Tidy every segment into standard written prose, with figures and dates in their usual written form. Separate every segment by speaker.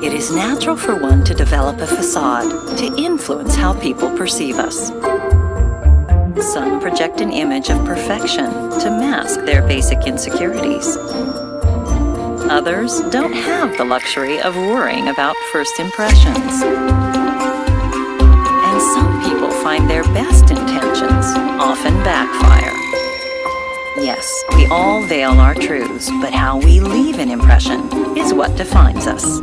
Speaker 1: It is natural for one to develop a facade to influence how people perceive us. Some project an image of perfection to mask their basic insecurities. Others don't have the luxury of worrying about first impressions. And some people find their best intentions often backfire. Yes, we all veil our truths, but how we leave an impression is what defines us.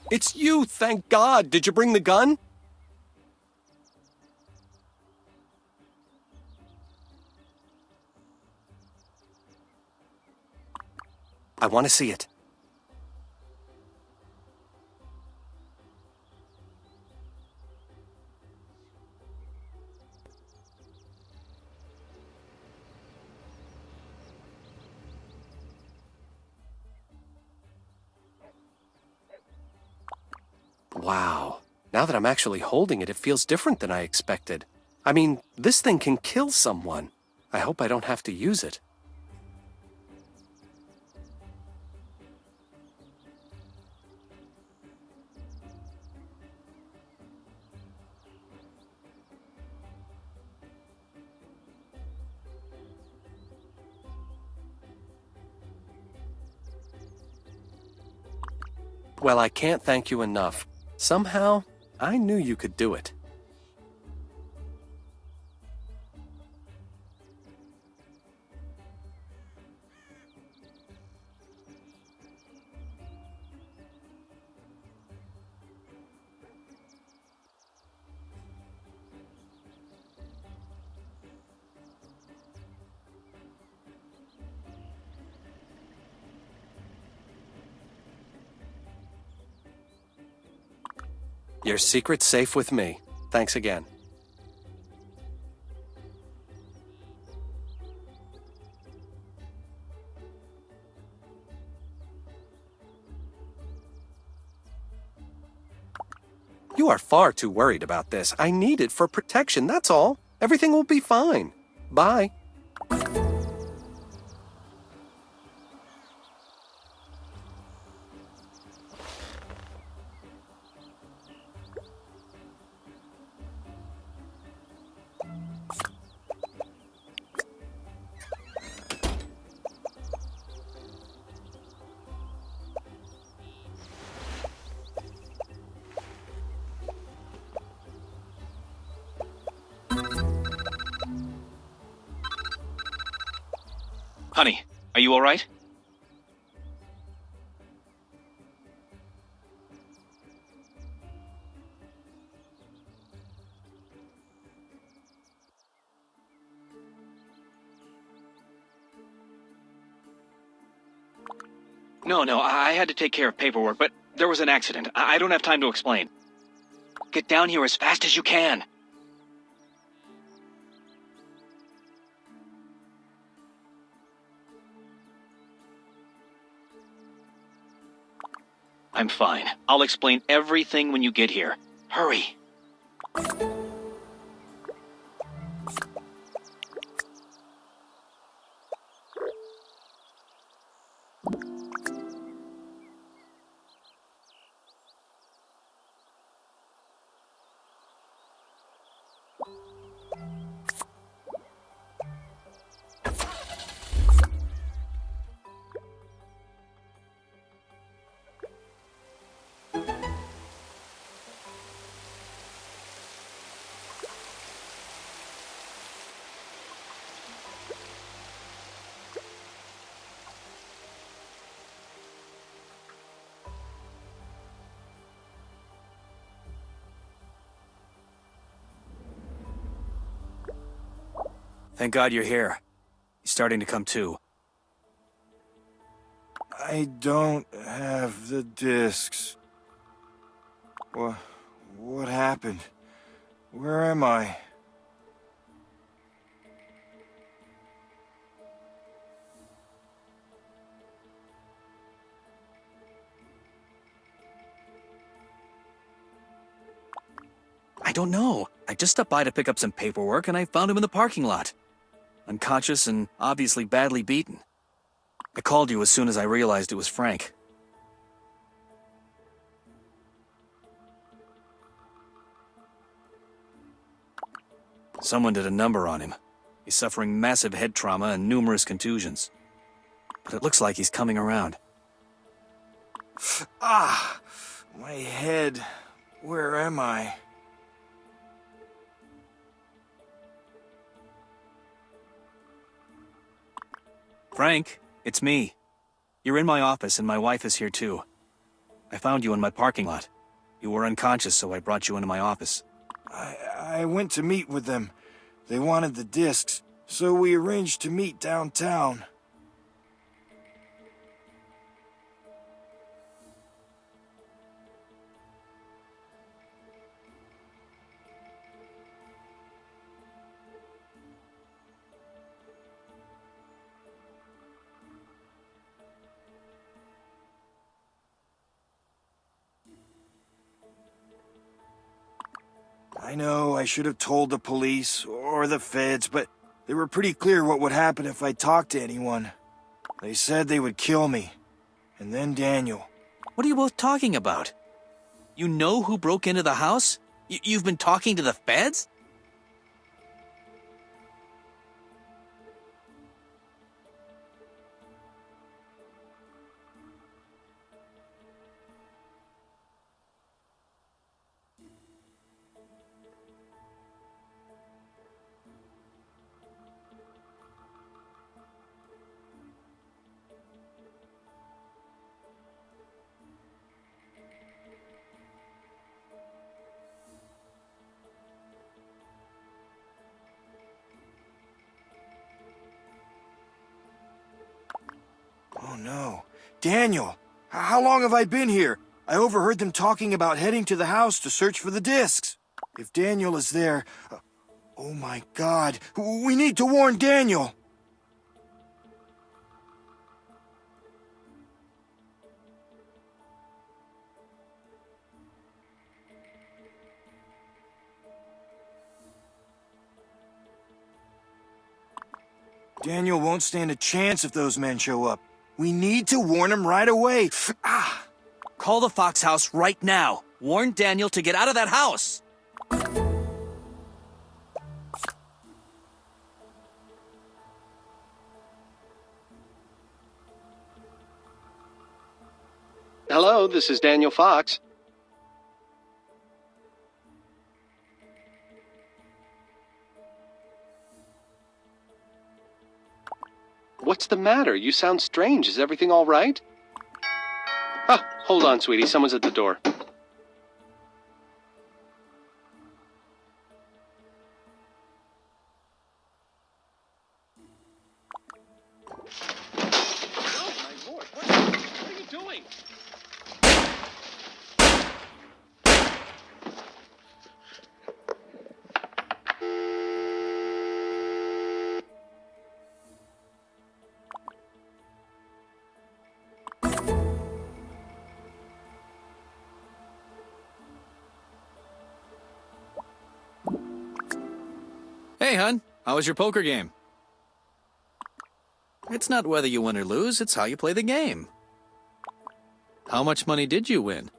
Speaker 2: It's you, thank God. Did you bring the gun? I want to see it. Wow. Now that I'm actually holding it, it feels different than I expected. I mean, this thing can kill someone. I hope I don't have to use it. Well, I can't thank you enough. Somehow, I knew you could do it. Your secret's safe with me. Thanks again. You are far too worried about this. I need it for protection, that's all. Everything will be fine. Bye.
Speaker 3: Honey, are you all right? No, I had to take care of paperwork, but there was an accident. I don't have time to explain. Get down here as fast as you can. I'm fine. I'll explain everything when you get here. Hurry.
Speaker 4: Thank God you're here. He's starting to come to.
Speaker 5: I don't have the discs. What happened? Where am I?
Speaker 4: I don't know. I just stopped by to pick up some paperwork and I found him in the parking lot. Unconscious and obviously badly beaten. I called you as soon as I realized it was Frank. Someone did a number on him. He's suffering massive head trauma and numerous contusions. But it looks like he's coming around.
Speaker 5: Ah! My head. Where am I?
Speaker 4: Frank, it's me. You're in my office and my wife is here too. I found you in my parking lot. You were unconscious, so I brought you into my office.
Speaker 5: I went to meet with them. They wanted the discs, so we arranged to meet downtown. I know I should have told the police or the feds, but they were pretty clear what would happen if I talked to anyone. They said they would kill me. And then Daniel.
Speaker 4: What are you both talking about? You know who broke into the house? You've been talking to the feds?
Speaker 5: Oh no. Daniel! How long have I been here? I overheard them talking about heading to the house to search for the discs. If Daniel is there... oh my God. We need to warn Daniel! Daniel won't stand a chance if those men show up. We need to warn him right away.
Speaker 4: Call the Fox house right now. Warn Daniel to get out of that house.
Speaker 2: Hello, this is Daniel Fox. What's the matter? You sound strange. Is everything all right? Ah, hold on, sweetie. Someone's at the door. Oh, my Lord. What are you doing?
Speaker 4: Hey, hon. How was your poker game? It's not whether you win or lose, it's how you play the game. How much money did you win?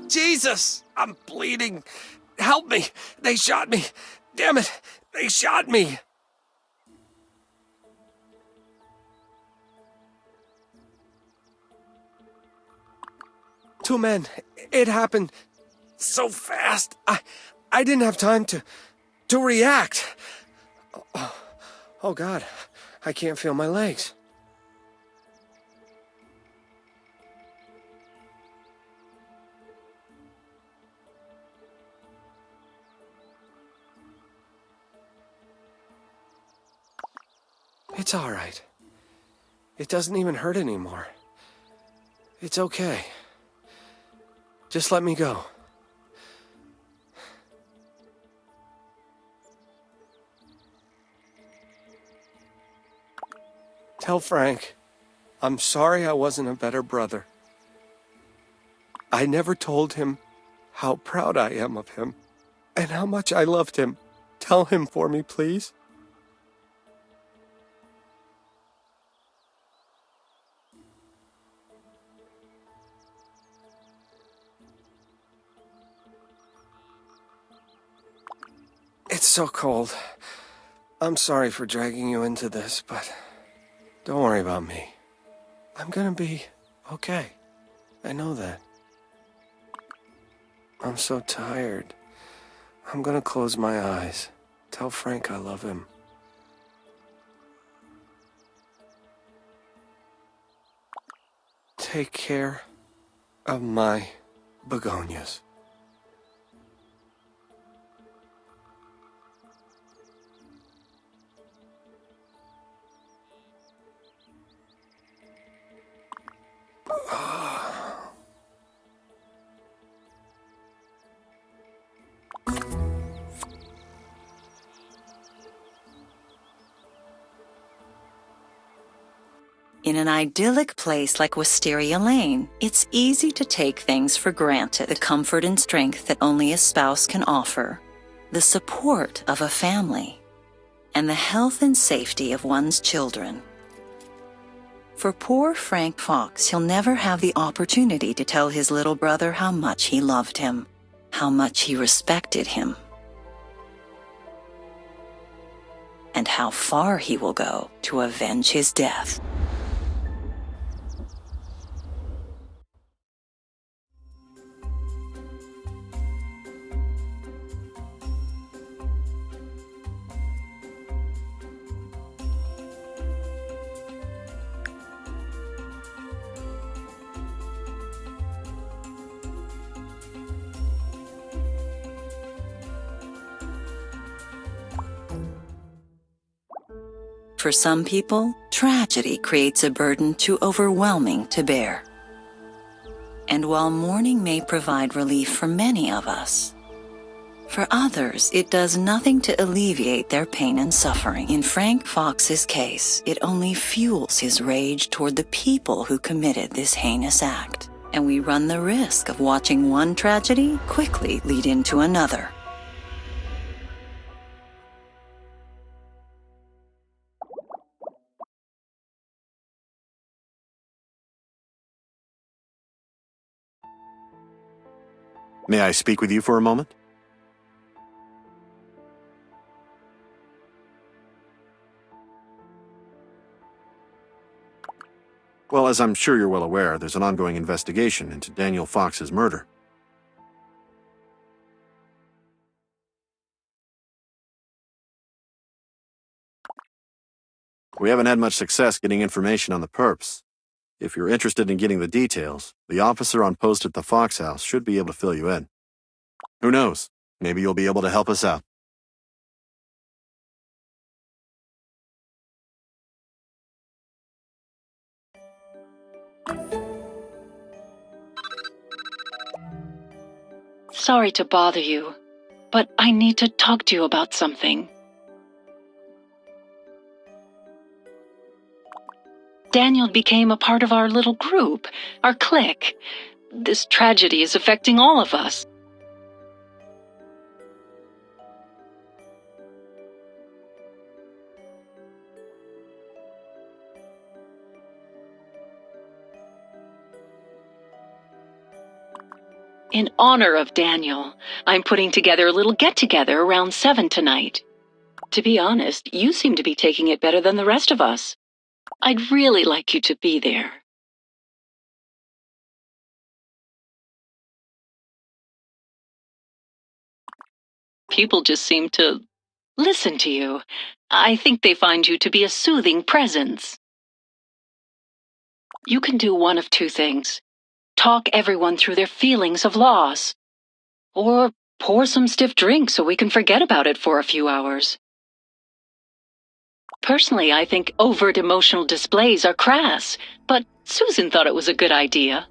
Speaker 2: Jesus! I'm bleeding! Help me! They shot me! Damn it! They shot me! Two men. It happened so fast. I didn't have time to react. Oh God. I can't feel my legs. It's all right. It doesn't even hurt anymore. It's okay. Just let me go. Tell Frank, I'm sorry I wasn't a better brother. I never told him how proud I am of him and how much I loved him. Tell him for me, please. It's so cold. I'm sorry for dragging you into this, but don't worry about me. I'm gonna be okay. I know that. I'm so tired. I'm gonna close my eyes. Tell Frank I love him. Take care of my begonias.
Speaker 1: In an idyllic place like Wisteria Lane, it's easy to take things for granted. The comfort and strength that only a spouse can offer, the support of a family, and the health and safety of one's children. For poor Frank Fox, he'll never have the opportunity to tell his little brother how much he loved him, how much he respected him, and how far he will go to avenge his death. For some people, tragedy creates a burden too overwhelming to bear. And while mourning may provide relief for many of us, for others, it does nothing to alleviate their pain and suffering. In Frank Fox's case, it only fuels his rage toward the people who committed this heinous act. And we run the risk of watching one tragedy quickly lead into another.
Speaker 6: May I speak with you for a moment? Well, as I'm sure you're well aware, there's an ongoing investigation into Daniel Fox's murder. We haven't had much success getting information on the perps. If you're interested in getting the details, the officer on post at the Fox house should be able to fill you in. Who knows? Maybe you'll be able to help us out.
Speaker 7: Sorry to bother you, but I need to talk to you about something. Daniel became a part of our little group, our clique. This tragedy is affecting all of us. In honor of Daniel, I'm putting together a little get-together around 7 tonight. To be honest, you seem to be taking it better than the rest of us. I'd really like you to be there. People just seem to listen to you. I think they find you to be a soothing presence. You can do one of two things. Talk everyone through their feelings of loss. Or pour some stiff drink so we can forget about it for a few hours. Personally, I think overt emotional displays are crass, but Susan thought it was a good idea.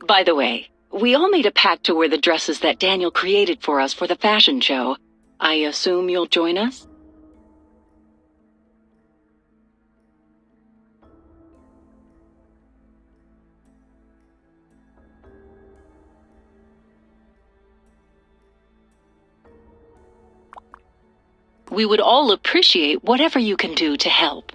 Speaker 7: By the way, we all made a pact to wear the dresses that Daniel created for us for the fashion show. I assume you'll join us? We would all appreciate whatever you can do to help.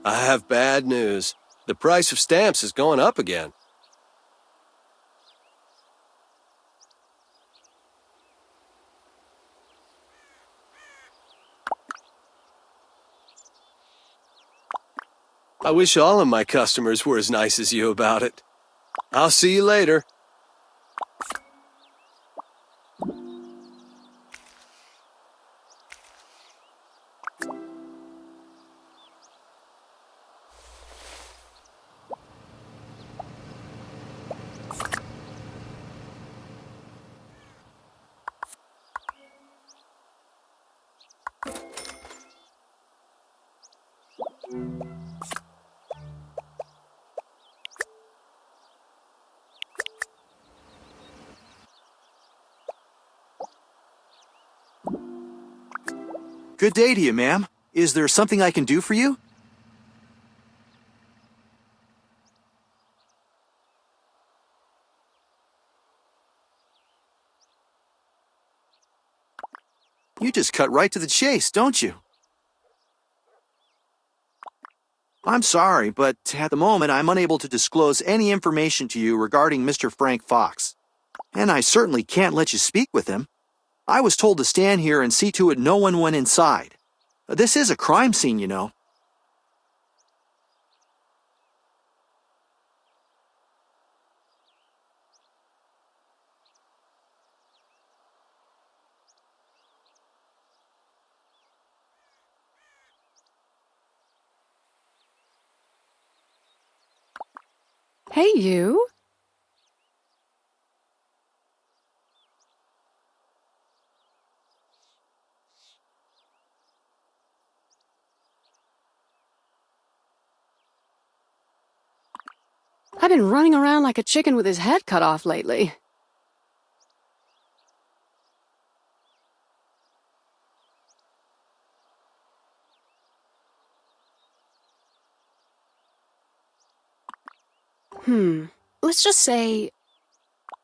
Speaker 2: I have bad news. The price of stamps is going up again. I wish all of my customers were as nice as you about it. I'll see you later.
Speaker 5: Good day to you, ma'am. Is there something I can do for you? You just cut right to the chase, don't you? I'm sorry, but at the moment I'm unable to disclose any information to you regarding Mr. Frank Fox. And I certainly can't let you speak with him. I was told to stand here and see to it no one went inside. This is a crime scene, you know.
Speaker 8: Hey, you. I've been running around like a chicken with his head cut off lately. Let's just say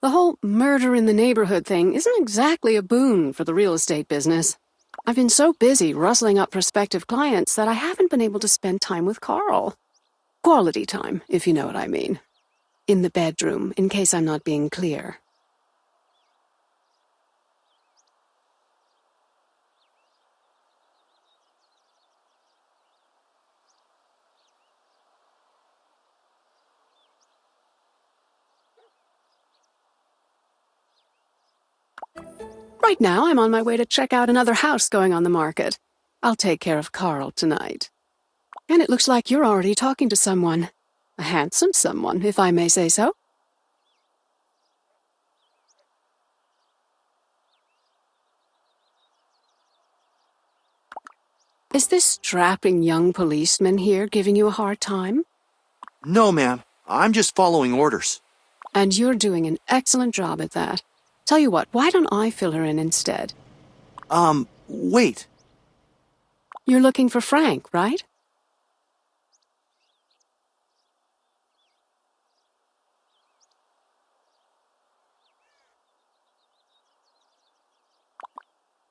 Speaker 8: the whole murder in the neighborhood thing isn't exactly a boon for the real estate business. I've been so busy rustling up prospective clients that I haven't been able to spend time with Carl. Quality time, if you know what I mean. In the bedroom, in case I'm not being clear. Right now, I'm on my way to check out another house going on the market. I'll take care of Carl tonight. And it looks like you're already talking to someone. A handsome someone, if I may say so. Is this strapping young policeman here giving you a hard time?
Speaker 5: No, ma'am. I'm just following orders.
Speaker 8: And you're doing an excellent job at that. Tell you what, why don't I fill her in instead?
Speaker 5: Wait.
Speaker 8: You're looking for Frank, right?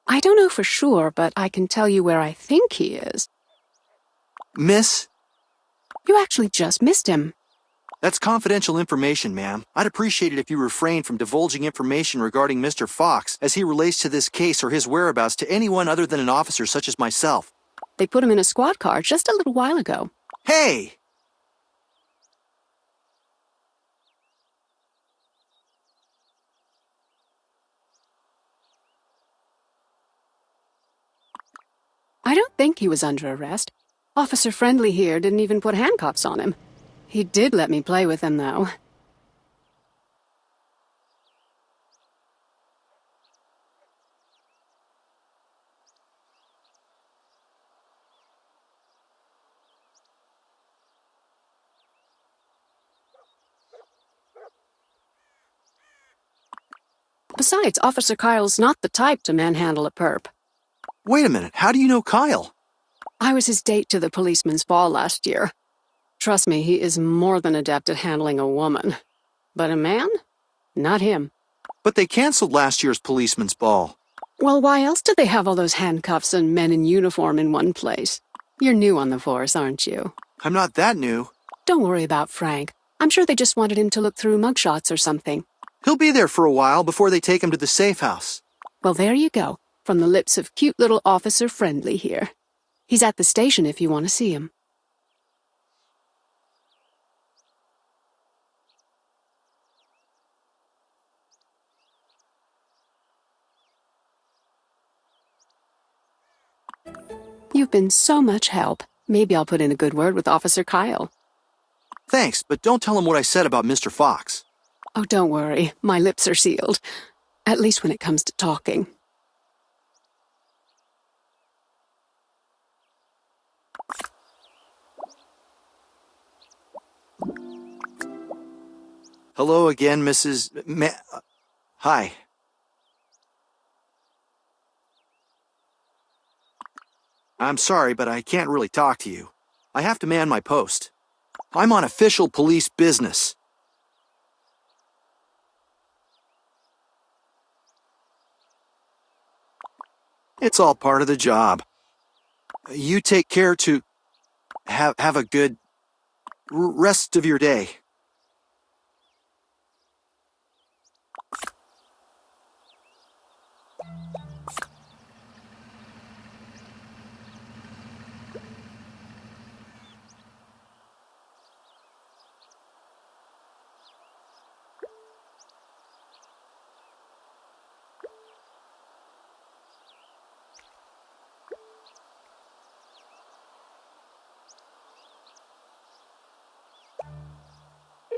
Speaker 8: I don't know for sure, but I can tell you where I think he is.
Speaker 5: Miss?
Speaker 8: You actually just missed him.
Speaker 5: That's confidential information, ma'am. I'd appreciate it if you refrained from divulging information regarding Mr. Fox as he relates to this case or his whereabouts to anyone other than an officer such as myself.
Speaker 8: They put him in a squad car just a little while ago.
Speaker 5: Hey!
Speaker 8: I don't think he was under arrest. Officer Friendly here didn't even put handcuffs on him. He did let me play with him, though. Besides, Officer Kyle's not the type to manhandle a perp.
Speaker 5: Wait a minute, how do you know Kyle?
Speaker 8: I was his date to the policeman's ball last year. Trust me, he is more than adept at handling a woman. But a man? Not him.
Speaker 5: But they canceled last year's policeman's ball.
Speaker 8: Well, why else did they have all those handcuffs and men in uniform in one place? You're new on the force, aren't you?
Speaker 5: I'm not that new.
Speaker 8: Don't worry about Frank. I'm sure they just wanted him to look through mugshots or something.
Speaker 5: He'll be there for a while before they take him to the safe house.
Speaker 8: Well, there you go, from the lips of cute little Officer Friendly here. He's at the station if you want to see him. You've been so much help. Maybe I'll put in a good word with Officer Kyle.
Speaker 5: Thanks, but don't tell him what I said about Mr. Fox.
Speaker 8: Oh, don't worry. My lips are sealed. At least when it comes to talking.
Speaker 5: Hello again, Mrs. Hi. I'm sorry, but I can't really talk to you. I have to man my post. I'm on official police business. It's all part of the job. You take care to have a good rest of your day.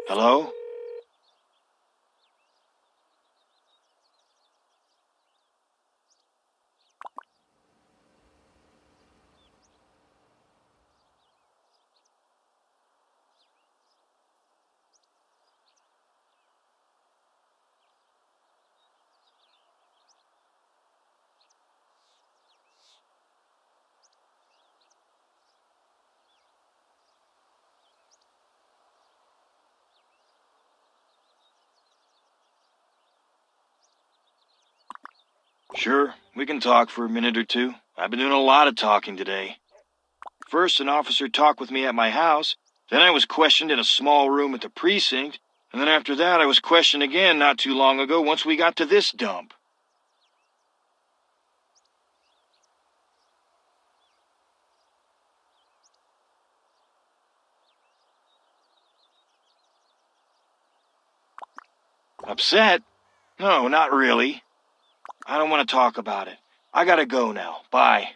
Speaker 3: Hello?
Speaker 5: Sure, we can talk for a minute or two. I've been doing a lot of talking today. First, an officer talked with me at my house, then I was questioned in a small room at the precinct, and then after that I was questioned again not too long ago once we got to this dump. Upset? No, not really. I don't want to talk about it. I gotta go now. Bye.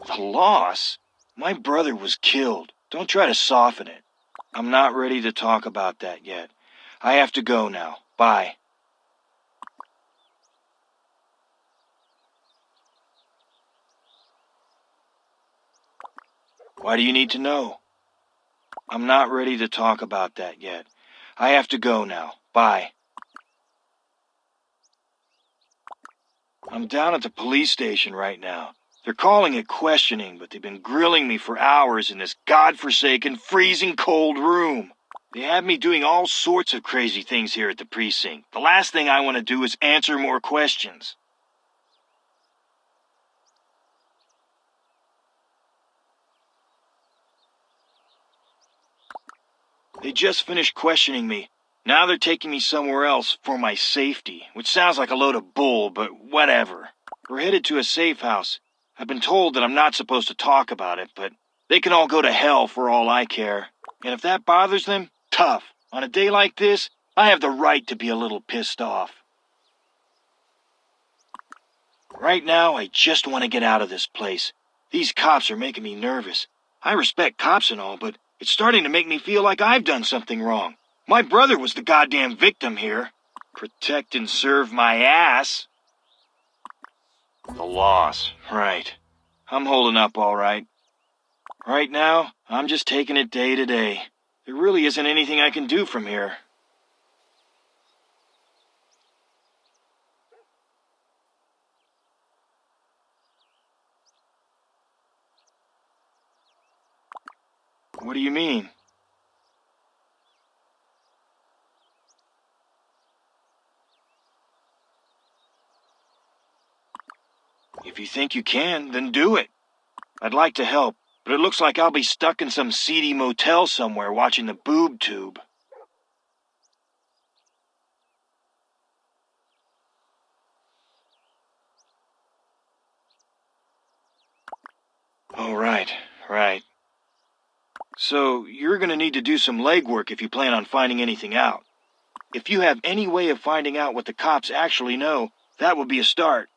Speaker 5: The loss? My brother was killed. Don't try to soften it. I'm not ready to talk about that yet. I have to go now. Bye. Why do you need to know? I'm not ready to talk about that yet. I have to go now. Bye. I'm down at the police station right now. They're calling it questioning, but they've been grilling me for hours in this godforsaken, freezing cold room. They have me doing all sorts of crazy things here at the precinct. The last thing I want to do is answer more questions. They just finished questioning me. Now they're taking me somewhere else for my safety, which sounds like a load of bull, but whatever. We're headed to a safe house. I've been told that I'm not supposed to talk about it, but they can all go to hell for all I care. And if that bothers them, tough. On a day like this, I have the right to be a little pissed off. Right now, I just want to get out of this place. These cops are making me nervous. I respect cops and all, but it's starting to make me feel like I've done something wrong. My brother was the goddamn victim here. Protect and serve my ass. The loss, right. I'm holding up all right. Right now, I'm just taking it day to day. There really isn't anything I can do from here. What do you mean? If you think you can, then do it. I'd like to help, but it looks like I'll be stuck in some seedy motel somewhere watching the boob tube. Oh, right. So, you're gonna need to do some legwork if you plan on finding anything out. If you have any way of finding out what the cops actually know, that would be a start.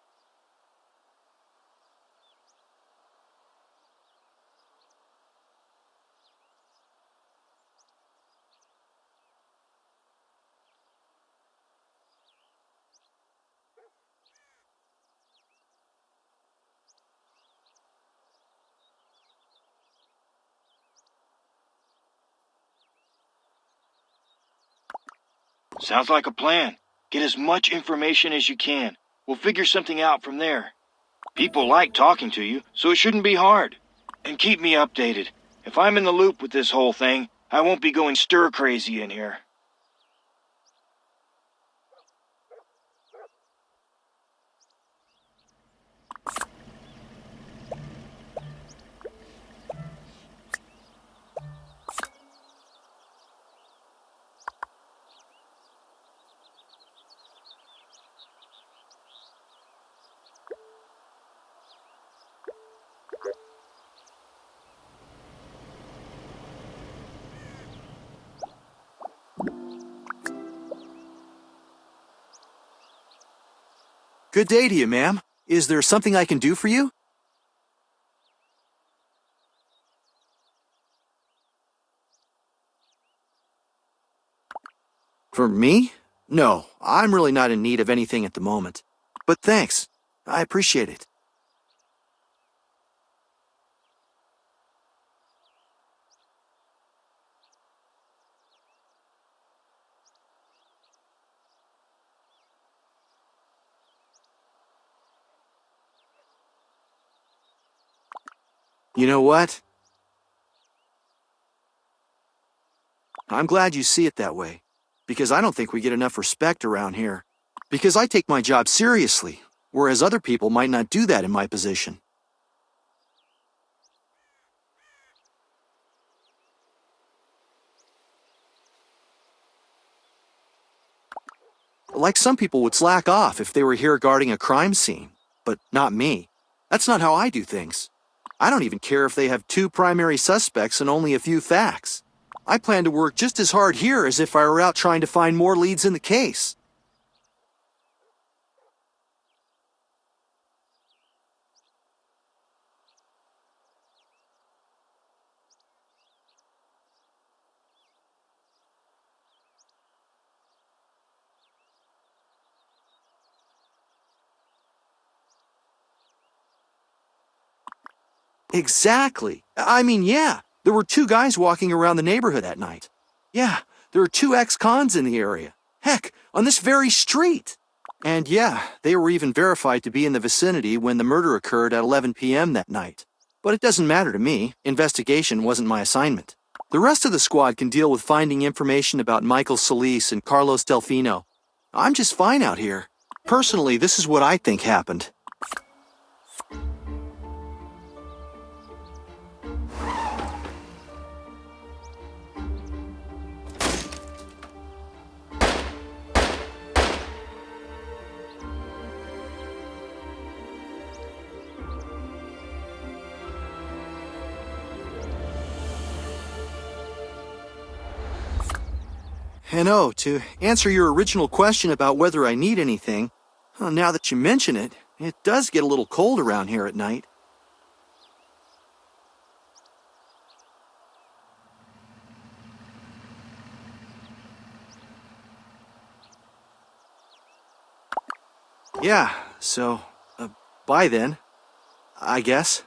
Speaker 5: Sounds like a plan. Get as much information as you can. We'll figure something out from there. People like talking to you, so it shouldn't be hard. And keep me updated. If I'm in the loop with this whole thing, I won't be going stir-crazy in here.
Speaker 9: Good day to you, ma'am. Is there something I can do for you? For me? No, I'm really not in need of anything at the moment. But thanks. I appreciate it. You know what? I'm glad you see it that way, because I don't think we get enough respect around here. Because I take my job seriously, whereas other people might not do that in my position. Like some people would slack off if they were here guarding a crime scene, but not me. That's not how I do things. I don't even care if they have 2 primary suspects and only a few facts. I plan to work just as hard here as if I were out trying to find more leads in the case. Exactly. I mean, yeah, there were 2 guys walking around the neighborhood that night. Yeah, there are 2 ex-cons in the area. Heck, on this very street. And yeah, they were even verified to be in the vicinity when the murder occurred at 11 p.m. that night. But it doesn't matter to me. Investigation wasn't my assignment. The rest of the squad can deal with finding information about Michael Solis and Carlos Delfino. I'm just fine out here. Personally, this is what I think happened. And oh, to answer your original question about whether I need anything, now that you mention it, it does get a little cold around here at night. Yeah, so, bye then, I guess.